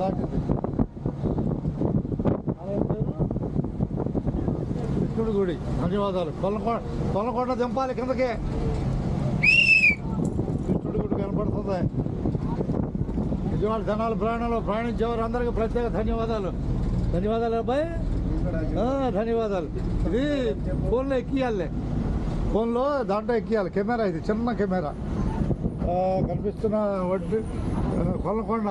దాటింది. కృష్ణుడి గుడి. ధన్యవాదాలు. కొల్లకొండ దింపాలి కిందకి. కృష్ణుడి గుడి కనపడుతుంది. విజయవాడ జనాలు ప్రయాణించేవారు అందరికీ ప్రత్యేక ధన్యవాదాలు. ధన్యవాదాలు అబ్బాయి. ధన్యవాదాలు. ఇది ఫోన్లో ఎక్కియాలి. ఫోన్లో దాంట్లో ఎక్కియాలి. కెమెరా ఇది చిన్న కెమెరా. కనిపిస్తున్న వడ్డీ కొల్లకొండ.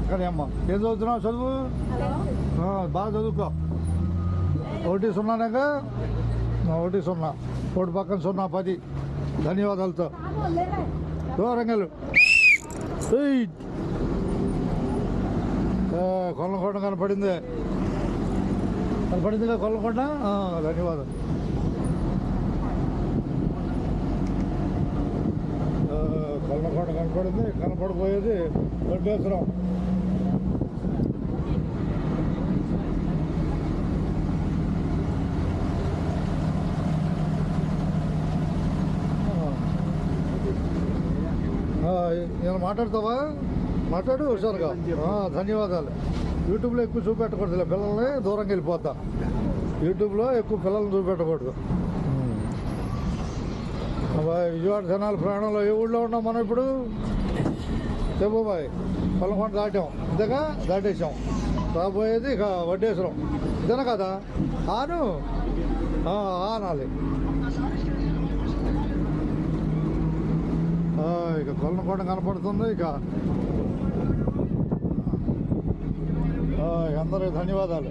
కానీ అమ్మ ఏం చదువుతున్నావు? చదువు బాగా చదువుకో. 1-0 1-0 ఒకటి పక్కన 0-10. ధన్యవాదాలతో రంగలు. కొల్లకొండ కనపడిందిగా కొల్లకొండ. ధన్యవాదాలు. కొల్లకొండ కనపడింది. కనపడిపోయేది వడ్డేశ్వరం. నేను మాట్లాడతావా? మాట్లాడు హుషారుగా. ధన్యవాదాలు. యూట్యూబ్లో ఎక్కువ చూపెట్టకూడదు పిల్లల్ని, దూరంగా వెళ్ళిపోతా. యూట్యూబ్లో ఎక్కువ పిల్లల్ని చూపెట్టకూడదు. విజయవాడ జనాల ప్రయాణంలో ఏ ఊళ్ళో ఉన్నాం మనం ఇప్పుడు? చెప్పు బాయ్. కొల్లకొండ దాటాం ఇంతగా, దాటేసాం. రాబోయేది ఇక వడ్డేశ్వరం. ఇదేనా కదా? అనాలి. ఇక కొల్లకొండ కనపడుతుంది. ఇక అందరికి ధన్యవాదాలు.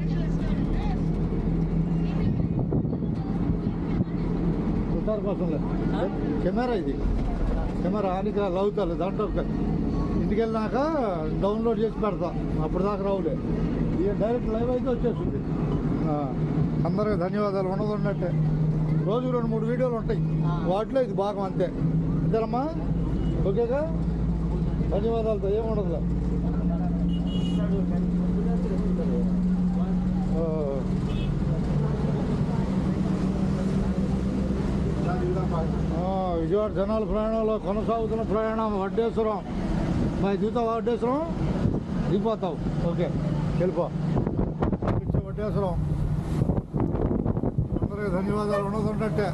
చూసారు కోసం కెమెరా ఇది. కెమెరా ఆనికి లవుతారు. దాంట్లో ఇంటికి వెళ్ళినాక డౌన్లోడ్ చేసి పెడతా. అప్పుడు దాకా రావులే. ఇక డైరెక్ట్ లైవ్ అయితే వచ్చేస్తుంది. అందరికి ధన్యవాదాలు. ఉన్నట్టే రోజు 2-3 వీడియోలు ఉంటాయి. వాటిలో ఇది భాగం అంతే. అంతేనమ్మా? ఓకేగా? ధన్యవాదాలతో ఏముండదు. విజయవాడ జనాల ప్రయాణంలో కొనసాగుతున్న ప్రయాణం వడ్డేశ్వరం. మరి దిగుతావు? వడ్డేశ్వరం దిగిపోతావు. ఓకే, వెళ్ళిపో. వడ్డేశ్వరం. అందరికీ ధన్యవాదాలు. ఉన్నట్టే